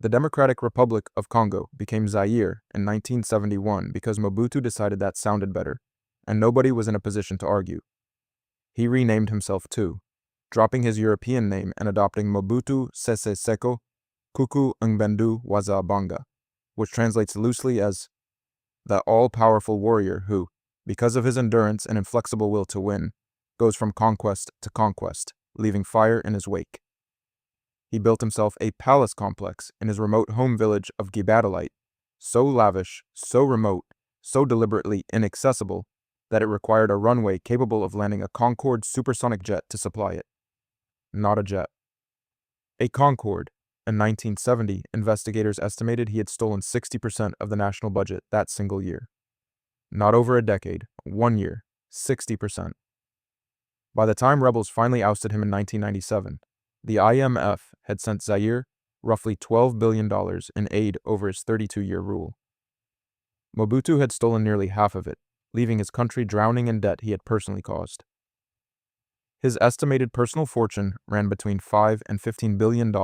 The Democratic Republic of Congo became Zaire in 1971 because Mobutu decided that sounded better, and nobody was in a position to argue. He renamed himself too, dropping his European name and adopting Mobutu Sese Seko Kuku Ngbendu Waza Banga, which translates loosely as the all-powerful warrior who, because of his endurance and inflexible will to win, goes from conquest to conquest, leaving fire in his wake. He built himself a palace complex in his remote home village of Gibadalite, so lavish, so remote, so deliberately inaccessible that it required a runway capable of landing a Concorde supersonic jet to supply it. Not a jet. A Concorde. In 1970, investigators estimated he had stolen 60% of the national budget that single year. Not over a decade, 1 year, 60%. By the time rebels finally ousted him in 1997, the IMF had sent Zaire roughly $12 billion in aid over his 32-year rule. Mobutu had stolen nearly half of it, leaving his country drowning in debt he had personally caused. His estimated personal fortune ran between $5 and $15 billion,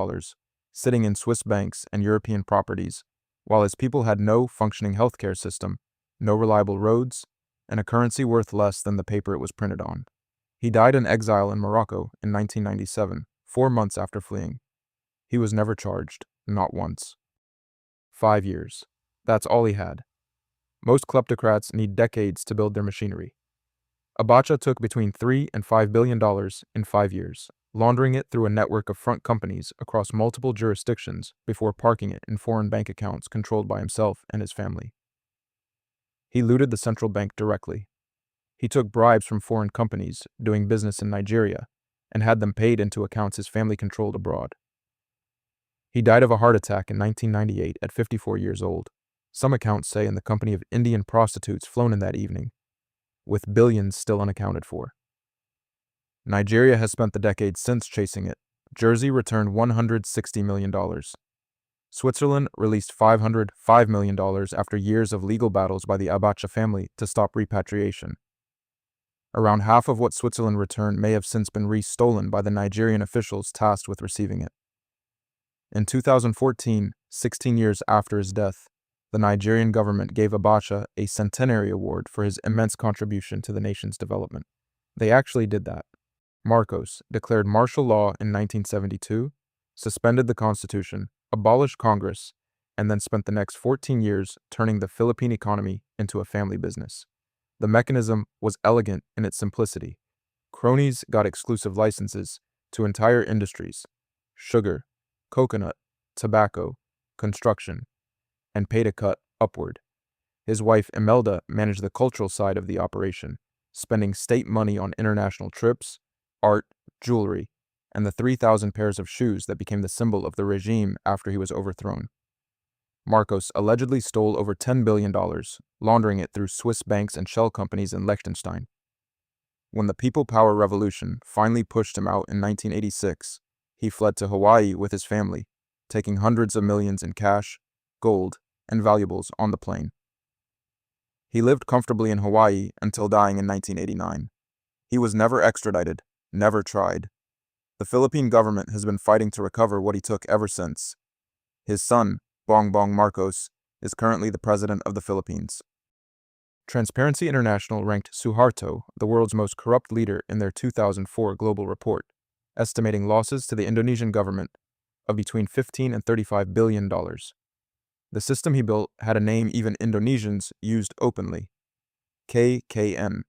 sitting in Swiss banks and European properties, while his people had no functioning healthcare system, no reliable roads, and a currency worth less than the paper it was printed on. He died in exile in Morocco in 1997, 4 months after fleeing. He was never charged, not once. 5 years. That's all he had. Most kleptocrats need decades to build their machinery. Abacha took between $3 and $5 billion in 5 years, laundering it through a network of front companies across multiple jurisdictions before parking it in foreign bank accounts controlled by himself and his family. He looted the central bank directly. He took bribes from foreign companies doing business in Nigeria and had them paid into accounts his family controlled abroad. He died of a heart attack in 1998 at 54 years old, some accounts say in the company of Indian prostitutes flown in that evening, with billions still unaccounted for. Nigeria has spent the decades since chasing it. Jersey returned $160 million. Switzerland released $505 million after years of legal battles by the Abacha family to stop repatriation. Around half of what Switzerland returned may have since been re-stolen by the Nigerian officials tasked with receiving it. In 2014, 16 years after his death, the Nigerian government gave Abacha a centenary award for his immense contribution to the nation's development. They actually did that. Marcos declared martial law in 1972, suspended the Constitution, abolished Congress, and then spent the next 14 years turning the Philippine economy into a family business. The mechanism was elegant in its simplicity. Cronies got exclusive licenses to entire industries: sugar, coconut, tobacco, construction, and paid a cut upward. His wife Imelda managed the cultural side of the operation, spending state money on international trips, art, jewelry, and the 3,000 pairs of shoes that became the symbol of the regime after he was overthrown. Marcos allegedly stole over $10 billion, laundering it through Swiss banks and shell companies in Liechtenstein. When the People Power Revolution finally pushed him out in 1986, he fled to Hawaii with his family, taking hundreds of millions in cash, gold, and valuables on the plane. He lived comfortably in Hawaii until dying in 1989. He was never extradited, never tried. The Philippine government has been fighting to recover what he took ever since. His son, Bongbong Marcos, is currently the president of the Philippines. Transparency International ranked Suharto the world's most corrupt leader in their 2004 global report, estimating losses to the Indonesian government of between $15 and $35 billion. The system he built had a name even Indonesians used openly: KKN,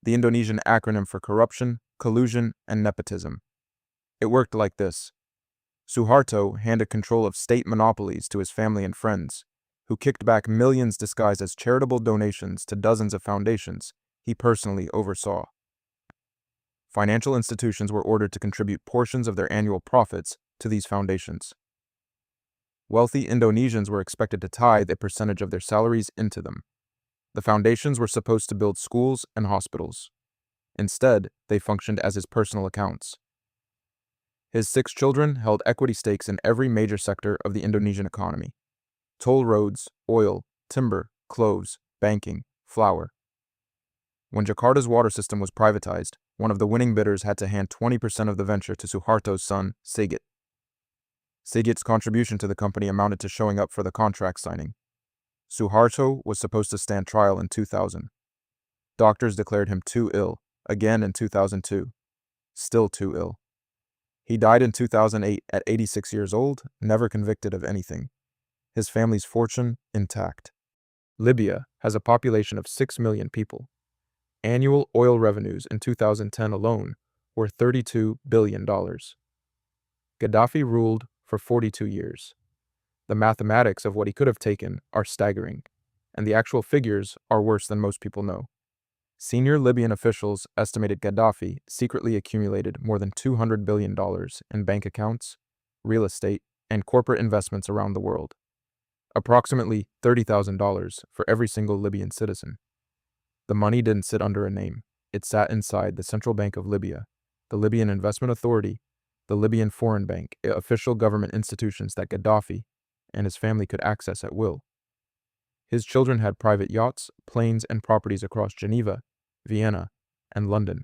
the Indonesian acronym for corruption, collusion, and nepotism. It worked like this. Suharto handed control of state monopolies to his family and friends, who kicked back millions disguised as charitable donations to dozens of foundations he personally oversaw. Financial institutions were ordered to contribute portions of their annual profits to these foundations. Wealthy Indonesians were expected to tithe a percentage of their salaries into them. The foundations were supposed to build schools and hospitals. Instead, they functioned as his personal accounts. His 6 children held equity stakes in every major sector of the Indonesian economy: toll roads, oil, timber, clothes, banking, flour. When Jakarta's water system was privatized, one of the winning bidders had to hand 20% of the venture to Suharto's son, Sigit. Sigit's contribution to the company amounted to showing up for the contract signing. Suharto was supposed to stand trial in 2000. Doctors declared him too ill, again in 2002. Still too ill. He died in 2008 at 86 years old, never convicted of anything. His family's fortune intact. Libya has a population of 6 million people. Annual oil revenues in 2010 alone were $32 billion. Gaddafi ruled for 42 years. The mathematics of what he could have taken are staggering, and the actual figures are worse than most people know. Senior Libyan officials estimated Gaddafi secretly accumulated more than $200 billion in bank accounts, real estate, and corporate investments around the world. Approximately $30,000 for every single Libyan citizen. The money didn't sit under a name. It sat inside the Central Bank of Libya, the Libyan Investment Authority, the Libyan Foreign Bank, official government institutions that Gaddafi and his family could access at will. His children had private yachts, planes, and properties across Geneva, Vienna, and London.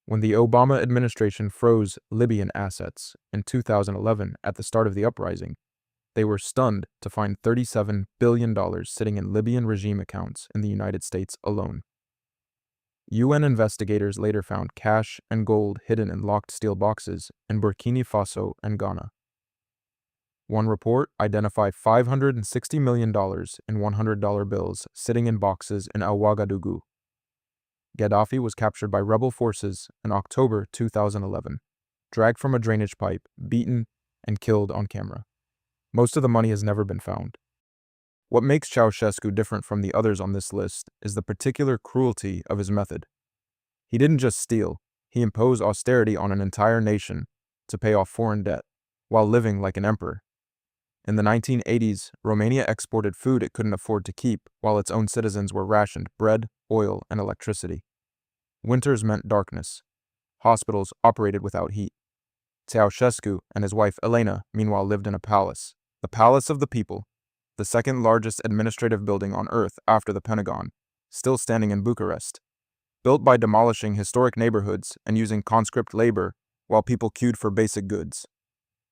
When the Obama administration froze Libyan assets in 2011 at the start of the uprising, they were stunned to find $37 billion sitting in Libyan regime accounts in the United States alone. UN investigators later found cash and gold hidden in locked steel boxes in Burkina Faso and Ghana. One report identified $560 million in $100 bills sitting in boxes in Ouagadougou. Gaddafi was captured by rebel forces in October 2011, dragged from a drainage pipe, beaten, and killed on camera. Most of the money has never been found. What makes Ceaușescu different from the others on this list is the particular cruelty of his method. He didn't just steal, he imposed austerity on an entire nation to pay off foreign debt, while living like an emperor. In the 1980s, Romania exported food it couldn't afford to keep, while its own citizens were rationed bread, oil, and electricity. Winters meant darkness. Hospitals operated without heat. Ceaușescu and his wife Elena, meanwhile, lived in a palace. The Palace of the People, the second largest administrative building on Earth after the Pentagon, still standing in Bucharest. Built by demolishing historic neighborhoods and using conscript labor while people queued for basic goods.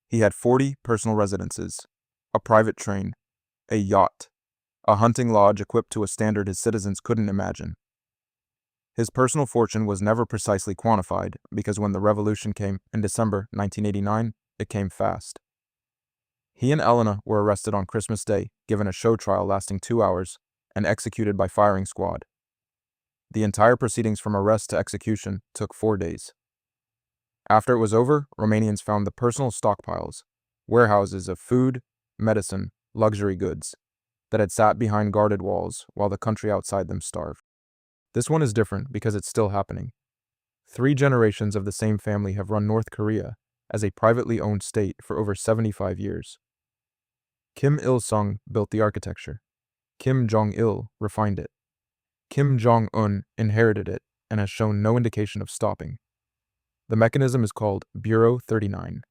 He had 40 personal residences, a private train, a yacht, a hunting lodge equipped to a standard his citizens couldn't imagine. His personal fortune was never precisely quantified because when the revolution came in December 1989, it came fast. He and Elena were arrested on Christmas Day, given a show trial lasting 2 hours, and executed by firing squad. The entire proceedings from arrest to execution took 4 days. After it was over, Romanians found the personal stockpiles, warehouses of food, medicine, luxury goods, that had sat behind guarded walls while the country outside them starved. This one is different because it's still happening. 3 generations of the same family have run North Korea as a privately owned state for over 75 years. Kim Il-sung built the architecture. Kim Jong-il refined it. Kim Jong-un inherited it and has shown no indication of stopping. The mechanism is called Bureau 39,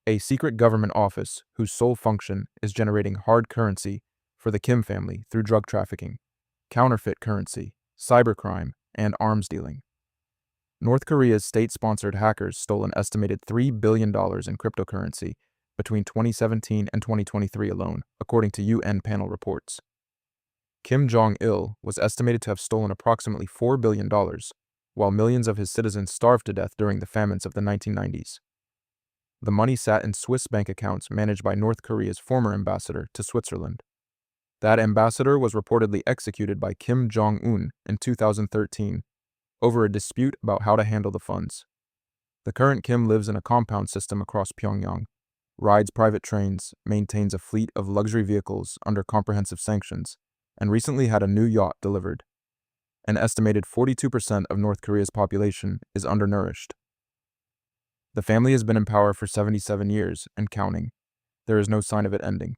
a secret government office whose sole function is generating hard currency for the Kim family through drug trafficking, counterfeit currency, cybercrime, and arms dealing. North Korea's state-sponsored hackers stole an estimated $3 billion in cryptocurrency between 2017 and 2023 alone, according to UN panel reports. Kim Jong-il was estimated to have stolen approximately $4 billion, while millions of his citizens starved to death during the famines of the 1990s. The money sat in Swiss bank accounts managed by North Korea's former ambassador to Switzerland. That ambassador was reportedly executed by Kim Jong-un in 2013 over a dispute about how to handle the funds. The current Kim lives in a compound system across Pyongyang, rides private trains, maintains a fleet of luxury vehicles under comprehensive sanctions, and recently had a new yacht delivered. An estimated 42% of North Korea's population is undernourished. The family has been in power for 77 years and counting. There is no sign of it ending.